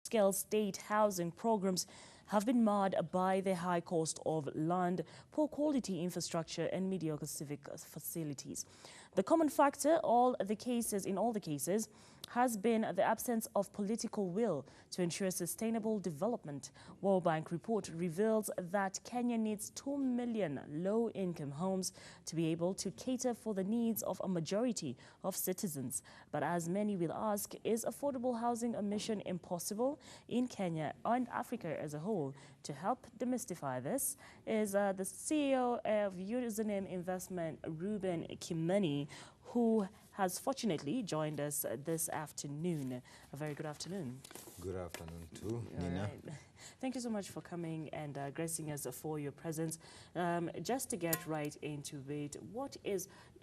large-scale state housing programs have been marred by the high cost of land, poor quality infrastructure, and mediocre civic facilities. The common factor in all the cases has been the absence of political will to ensure sustainable development. World Bank report reveals that Kenya needs 2 million low-income homes to be able to cater for the needs of a majority of citizens. But as many will ask, is affordable housing a mission impossible in Kenya and Africa as a whole? To help demystify this is the CEO of Username Investment, Reuben Kimani, who has fortunately joined us this afternoon. A very good afternoon. Good afternoon too, Nina. Right. Thank you so much for coming and gracing us for your presence. Just to get right into it,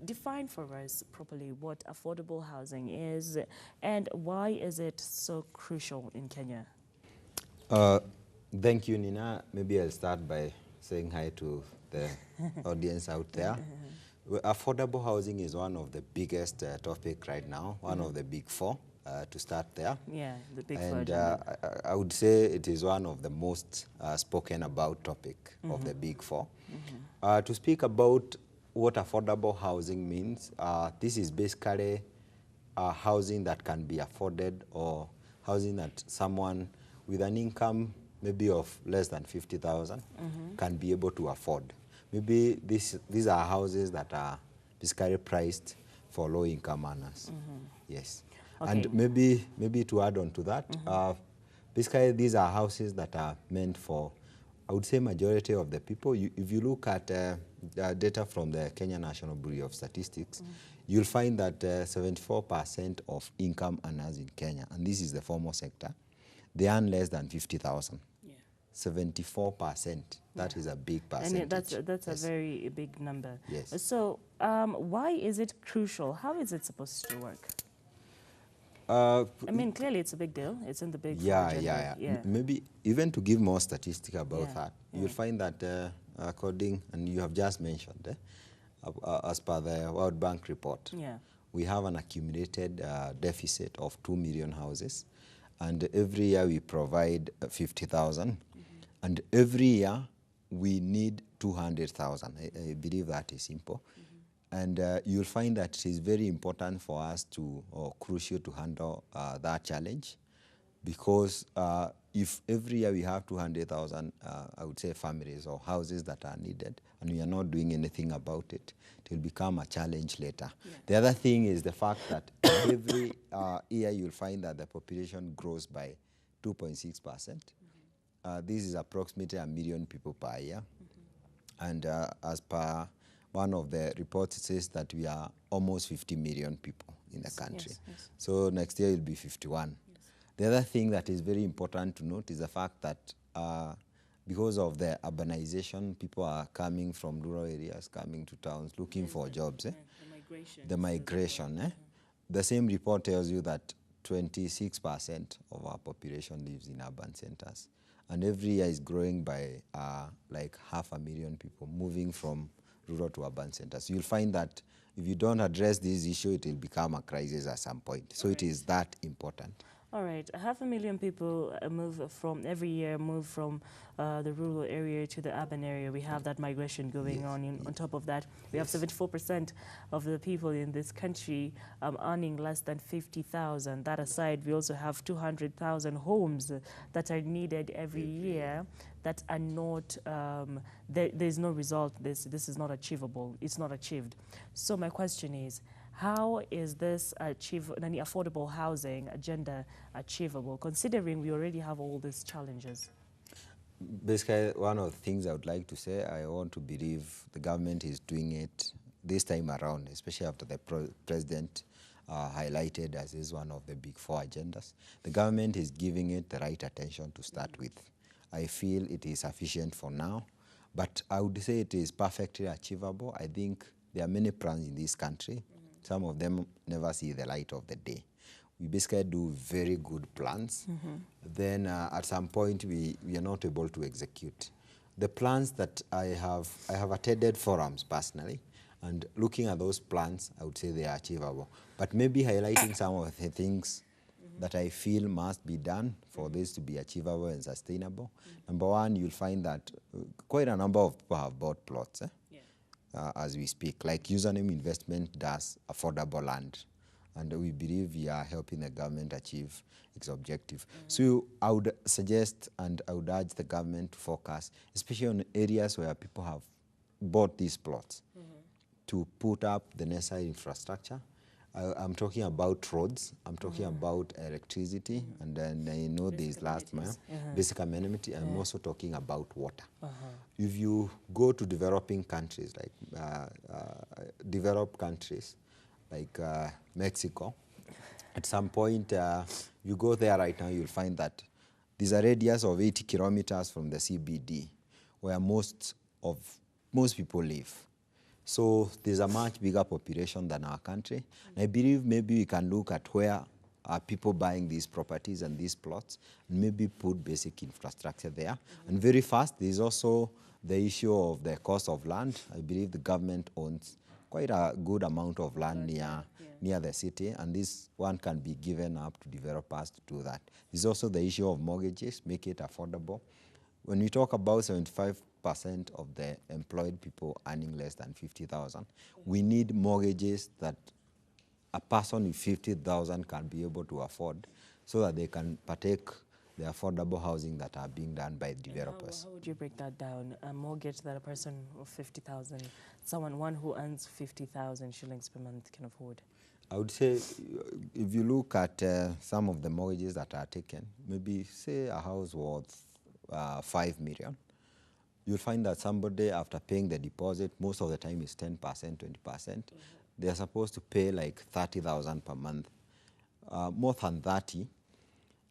define for us properly what affordable housing is and why is it so crucial in Kenya? Thank you, Nina. Maybe I'll start by saying hi to the audience out there. Affordable housing is one of the biggest topic right now, one of the big four, to start there. Yeah, the big four. And I would say it is one of the most spoken about topic of the big four. To speak about what affordable housing means, this is basically housing that can be afforded, or housing that someone with an income maybe of less than 50,000 can be able to afford. Maybe these are houses that are basically priced for low-income earners. Yes. Okay. And maybe to add on to that, basically these are houses that are meant for, I would say, majority of the people. If you look at data from the Kenya National Bureau of Statistics, you'll find that 74% of income earners in Kenya, and this is the formal sector, they earn less than 50,000. 74%. That is a big percentage. And that's a very big number. Yes. So why is it crucial? How is it supposed to work? I mean, clearly it's a big deal. It's in the big yeah. Maybe even to give more statistics about that, you'll find that according, and you have just mentioned, as per the World Bank report, we have an accumulated deficit of 2 million houses. And every year we provide 50,000. And every year we need 200,000. I believe that is simple. And you'll find that it is very important for us to, or crucial to handle that challenge. Because if every year we have 200,000, I would say, families or houses that are needed, and we are not doing anything about it, it will become a challenge later. The other thing is the fact that every year you'll find that the population grows by 2.6%. This is approximately 1 million people per year. And as per one of the reports, it says that we are almost 50 million people in the country. So next year it will be 51. The other thing that is very important to note is the fact that because of the urbanization, people are coming from rural areas, coming to towns, looking for jobs. The migration. The same report tells you that 26% of our population lives in urban centers. And every year is growing by like 500,000 people moving from rural to urban centers. You'll find that if you don't address this issue, it will become a crisis at some point. So it is that important. All right, 500,000 people every year move from the rural area to the urban area. We have that migration going on. On top of that, we have 74% of the people in this country earning less than 50,000. That aside, we also have 200,000 homes that are needed every year that are not, there's no result. This is not achievable. It's not achieved. So my question is, how is this affordable housing agenda achievable, considering we already have all these challenges? Basically, one of the things I would like to say, I want to believe the government is doing it this time around, especially after the president highlighted as is one of the big four agendas. The government is giving it the right attention to start with. I feel it is sufficient for now, but I would say it is perfectly achievable. I think there are many plans in this country. Some of them never see the light of the day. We basically do very good plans. Then at some point we are not able to execute. The plans that I have attended forums personally, and looking at those plans, I would say they are achievable. But maybe highlighting some of the things that I feel must be done for this to be achievable and sustainable. Number one, you'll find that quite a number of people have bought plots as we speak. Like Username Investment does affordable land, and we believe we are helping the government achieve its objective. So I would suggest and I would urge the government to focus, especially on areas where people have bought these plots, to put up the necessary infrastructure. I'm talking about roads, I'm talking about electricity, and then I know there's last mile, basic amenity. I'm also talking about water. If you go to developing countries, like developed countries, like Mexico, at some point, you go there right now, you'll find that there's a radius of 80 kilometers from the CBD, where most people live. So there's a much bigger population than our country. And I believe maybe we can look at where are people buying these properties and these plots, and maybe put basic infrastructure there. And very fast, there's also the issue of the cost of land. I believe the government owns quite a good amount of land near the city, and this one can be given up to developers to do that. There's also the issue of mortgages, make it affordable. When we talk about 75% of the employed people earning less than 50,000, we need mortgages that a person with 50,000 can be able to afford, so that they can partake the affordable housing that are being done by developers. How would you break that down? A mortgage that a person of 50,000, one who earns 50,000 shillings per month can afford? I would say, if you look at some of the mortgages that are taken, maybe say a house worth 5 million, you'll find that somebody, after paying the deposit, most of the time is 10%, 20%, they're supposed to pay like 30,000 per month, more than 30.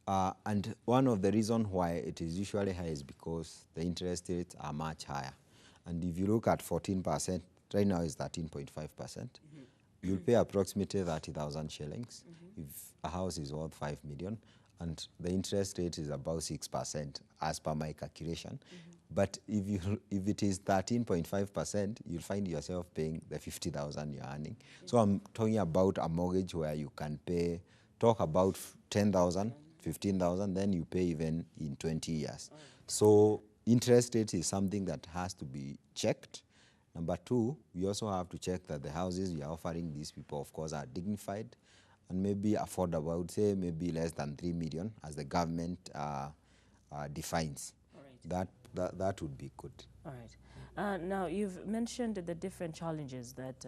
And one of the reasons why it is usually high is because the interest rates are much higher. And if you look at 14%, right now is 13.5%, you'll pay approximately 30,000 shillings if a house is worth 5 million, and the interest rate is about 6% as per my calculation. But if it is 13.5%, you'll find yourself paying the 50,000 you're earning. So I'm talking about a mortgage where you can pay, talk about 10,000, 15,000, then you pay even in 20 years. So interest rate is something that has to be checked. Number two, we also have to check that the houses we are offering these people, of course, are dignified and maybe affordable. I would say maybe less than 3 million, as the government defines. That would be good. All right. Now, you've mentioned the different challenges that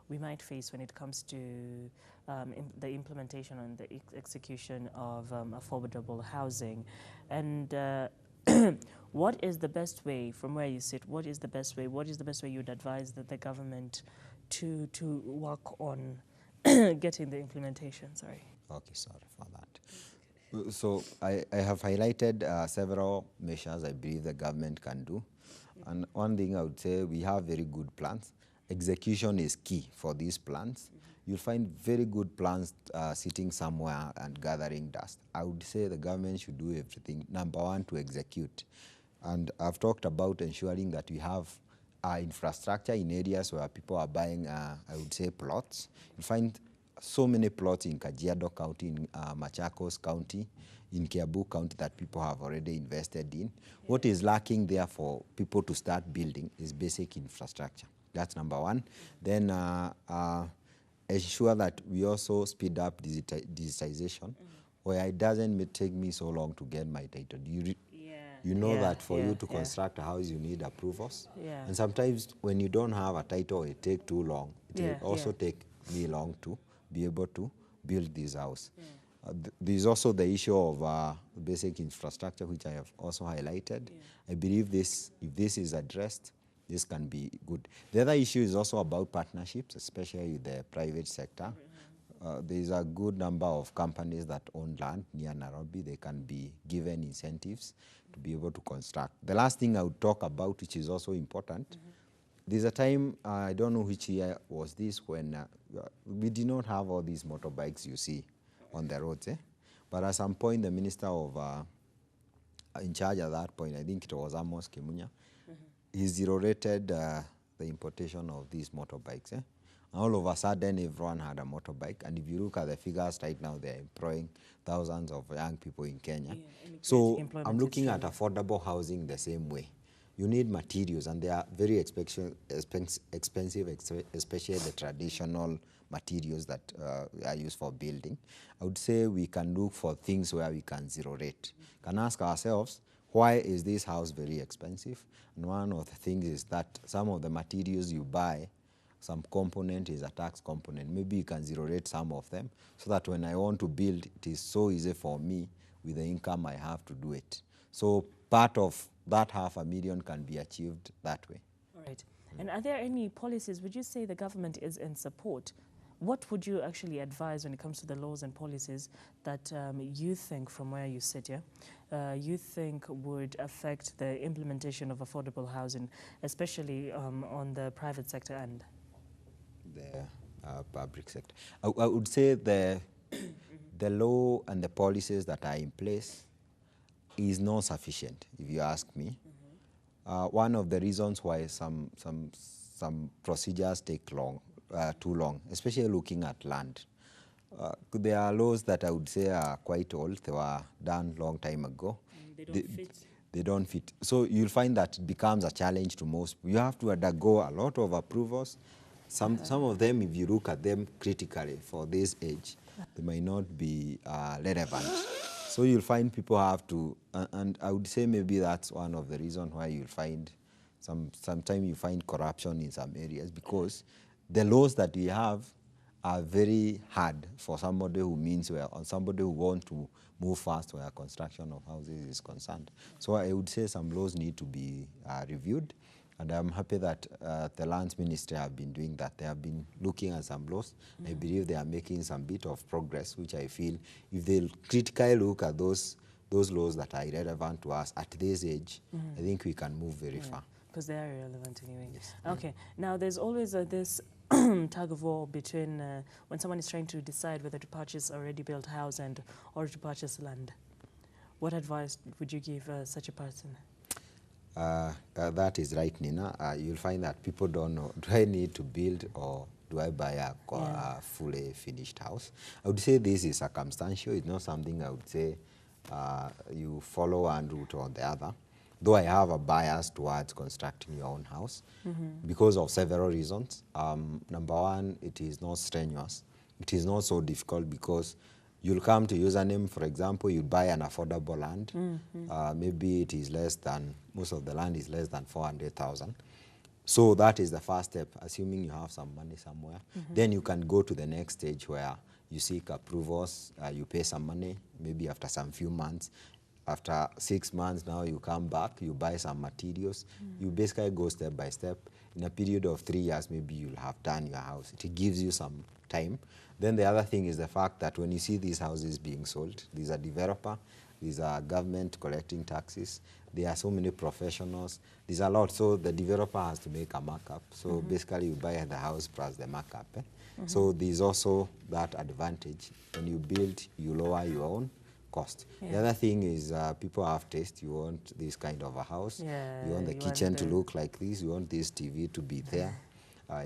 we might face when it comes to the implementation and the execution of affordable housing. And what is the best way, from where you sit, what is the best way you'd advise that the government to work on getting the implementation? Sorry. Okay, sorry for that. So I have highlighted several measures I believe the government can do. And one thing I would say, we have very good plans. Execution is key for these plans. You'll find very good plans sitting somewhere and gathering dust. I would say the government should do everything, number one, to execute. And I've talked about ensuring that we have infrastructure in areas where people are buying, I would say, plots. You find so many plots in Kajiado County, in Machakos County, in Kiambu County that people have already invested in. What is lacking there for people to start building is basic infrastructure. That's number one. Then ensure that we also speed up digitization, where it doesn't take me so long to get my title. You know that for you to construct a house, you need approvals. And sometimes when you don't have a title, it takes too long. It will also take me long to be able to build this house. There's also the issue of basic infrastructure, which I have also highlighted. I believe if this is addressed, this can be good. The other issue is also about partnerships, especially with the private sector. There's a good number of companies that own land near Nairobi. They can be given incentives to be able to construct. The last thing I would talk about, which is also important, there's a time, I don't know which year was this, when we did not have all these motorbikes you see on the roads. But at some point, the minister in charge at that point, I think it was Amos Kimunya, he zero-rated the importation of these motorbikes. All of a sudden, everyone had a motorbike. And if you look at the figures right now, they're employing thousands of young people in Kenya. So I'm looking at affordable housing the same way. You need materials, and they are very expensive, especially the traditional materials that are used for building. I would say we can look for things where we can zero rate. Can ask ourselves, why is this house very expensive? And one of the things is that some of the materials you buy, some component is a tax component. Maybe you can zero rate some of them so that when I want to build, it is so easy for me with the income I have to do it. So part of that $500,000 can be achieved that way. All right. And are there any policies, would you say the government is in support? What would you actually advise when it comes to the laws and policies that you think, from where you sit, you think would affect the implementation of affordable housing, especially on the private sector and the public sector? I would say the law and the policies that are in place is not sufficient, if you ask me. One of the reasons why some procedures take too long, especially looking at land. There are laws that I would say are quite old. They were done long time ago. They don't fit. They don't fit. So you'll find that it becomes a challenge to most. You have to undergo a lot of approvals. Some of them, if you look at them critically for this age, they might not be relevant. So you'll find people have to, and I would say maybe that's one of the reasons why you'll find sometimes you find corruption in some areas, because the laws that we have are very hard for somebody who means well, or somebody who wants to move fast where construction of houses is concerned. So I would say some laws need to be reviewed, and I'm happy that the Lands Ministry have been doing that. They have been looking at some laws. I believe they are making some bit of progress, which I feel if they'll critically look at those laws that are relevant to us at this age, I think we can move very far. Because they are irrelevant anyway. Yes. Okay. Now, there's always this tug of war between when someone is trying to decide whether to purchase a already built house or to purchase land. What advice would you give such a person? That is right, Nina. You'll find that people don't know, do I need to build or do I buy a fully finished house? I would say this is circumstantial. It's not something I would say you follow one route or the other. Though I have a bias towards constructing your own house because of several reasons. Number one, it is not strenuous. It is not so difficult because you'll come to username, for example, you buy an affordable land. Maybe it is less than, most of the land is less than 400,000. So that is the first step, assuming you have some money somewhere. Then you can go to the next stage where you seek approvals, you pay some money, maybe after some few months. After 6 months now, you come back, you buy some materials. You basically go step by step. In a period of 3 years, maybe you'll have done your house. It gives you some time. Then the other thing is the fact that when you see these houses being sold, these are developer, these are government collecting taxes. There are so many professionals. There's a lot. So the developer has to make a markup. So basically, you buy the house plus the markup. So there's also that advantage. When you build, you lower your own cost. The other thing is people have taste. You want this kind of a house. You want the kitchen to look like this. You want this TV to be there.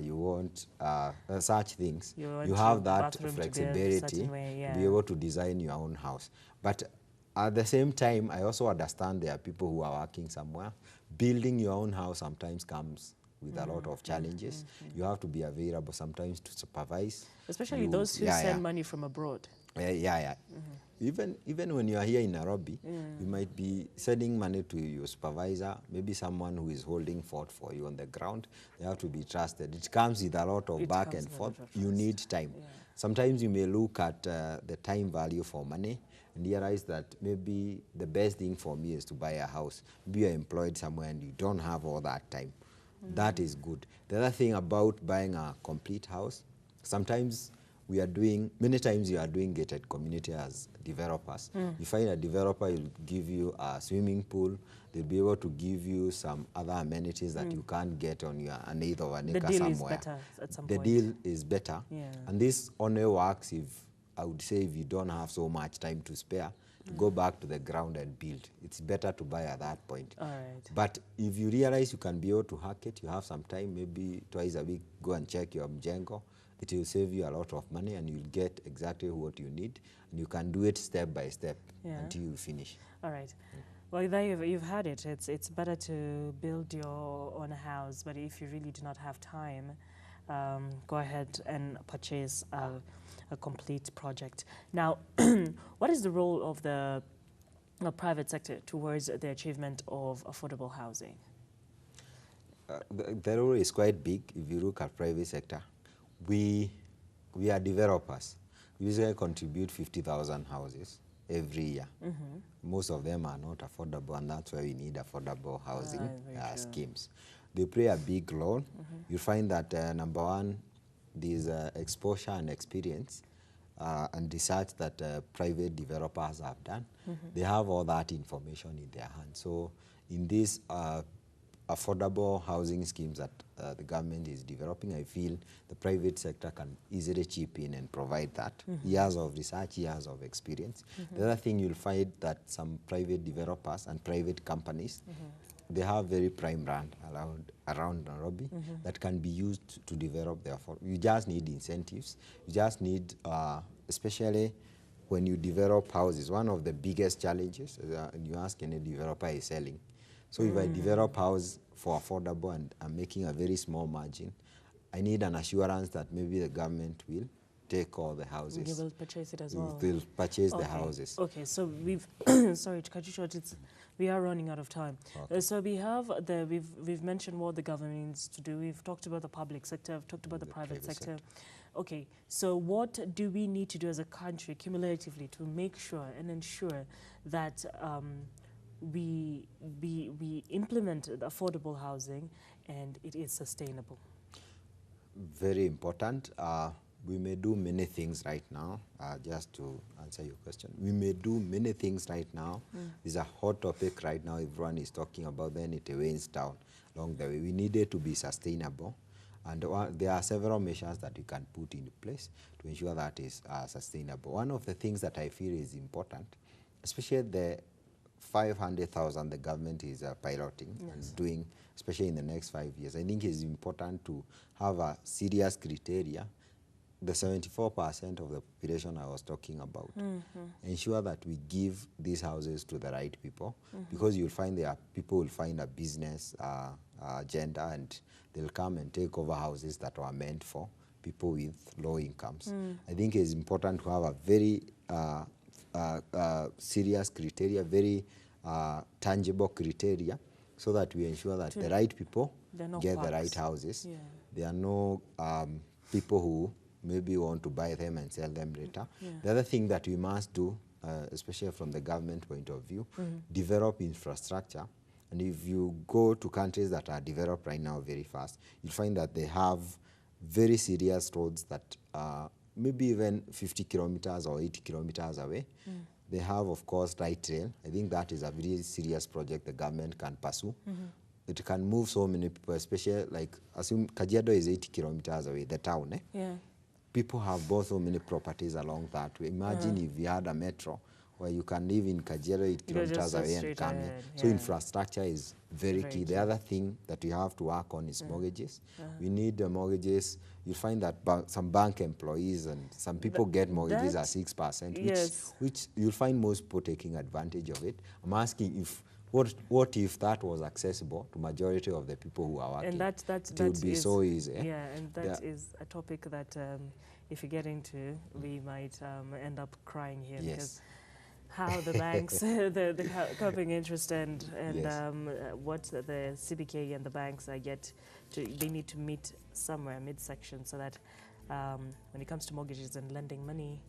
You want such things. You have that flexibility to be able to design your own house. But at the same time, I also understand there are people who are working somewhere. Building your own house sometimes comes with a lot of challenges. You have to be available sometimes to supervise. Especially those who send money from abroad. Even when you are here in Nairobi, you might be sending money to your supervisor, maybe someone who is holding fort for you on the ground. They have to be trusted. It comes with a lot of back and forth. You need time. Sometimes you may look at the time value for money and realize that maybe the best thing for me is to buy a house. Maybe you're employed somewhere and you don't have all that time. That is good. The other thing about buying a complete house, sometimes many times you are doing gated community as developers. You find a developer will give you a swimming pool. They'll be able to give you some other amenities that you can't get on your eighth of an acre somewhere. The deal is better at some point. The deal is better. And this only works if, I would say, if you don't have so much time to spare to go back to the ground and build. It's better to buy at that point. All right. But if you realize you can be able to hack it, you have some time, maybe twice a week, go and check your mjengo. It will save you a lot of money and you'll get exactly what you need. And you can do it step by step until you finish. All right. Well, there you've had it. It's better to build your own house, but if you really do not have time, go ahead and purchase a complete project. Now, what is the role of the private sector towards the achievement of affordable housing? The role is quite big if you look at private sector. We are developers. We usually contribute 50,000 houses every year. Most of them are not affordable, and that's why we need affordable housing schemes. They play a big role. You find that number one, there's exposure and experience and research that private developers have done. They have all that information in their hands. So in these affordable housing schemes that the government is developing, I feel the private sector can easily chip in and provide that. Years of research, years of experience. The other thing you'll find that some private developers and private companies, they have very prime land around Nairobi that can be used to develop their You just need incentives. You just need, especially when you develop houses, one of the biggest challenges, you ask any developer, is selling. So if I develop house for affordable and I'm making a very small margin, I need an assurance that maybe the government will take all the houses. You will purchase it as well. They'll purchase the houses. Okay, so we've sorry to cut you short. We are running out of time. Okay. So we've mentioned what the government needs to do. We've talked about the public sector. We've talked about the private sector. Okay, so what do we need to do as a country cumulatively to make sure and ensure that we implement affordable housing and it is sustainable? Very important. We may do many things right now, just to answer your question. We may do many things right now. It's a hot topic right now. Everyone is talking about, then it wanes down along the way. We need it to be sustainable. And there are several measures that you can put in place to ensure that is sustainable. One of the things that I feel is important, especially the 500,000 the government is piloting and doing, especially in the next 5 years. I think it's important to have a serious criteria. The 74% of the population I was talking about. Ensure that we give these houses to the right people, because you'll find there are people will find a business agenda and they'll come and take over houses that were meant for people with low incomes. I think it's important to have a very serious criteria, very tangible criteria, so that we ensure that the right people get the right houses. There are no people who maybe want to buy them and sell them later. The other thing that we must do, especially from the government point of view, develop infrastructure. And if you go to countries that are developed right now very fast, you'll find that they have very serious roads that maybe even 50 kilometers or 80 kilometers away. They have, of course, light rail. I think that is a very serious project the government can pursue. It can move so many people, especially like, assume Kajiado is 80 kilometers away, the town. People have bought so many properties along that way. Imagine if you had a metro where you can live in Kajiado 8 kilometers away and come here. So infrastructure is very key. The other thing that we have to work on is mortgages. We need mortgages. You find that some bank employees and some people get mortgages at 6%, which you'll find most people taking advantage of it. I'm asking if what if that was accessible to majority of the people who are working? And it would be so easy. And that is a topic that if you get into, we might end up crying here because how the banks, the coping interest and what the CBK and the banks they need to meet somewhere midsection, so that when it comes to mortgages and lending money,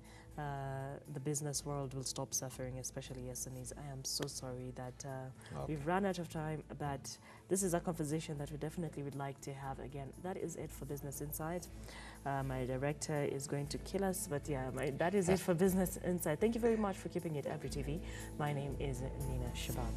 the business world will stop suffering, especially SMEs. I am so sorry that we've run out of time, but this is a conversation that we definitely would like to have again. That is it for Business Insight. My director is going to kill us, but that is it for Business Insight. Thank you very much for keeping it Ebru TV. My name is Nina Shaban.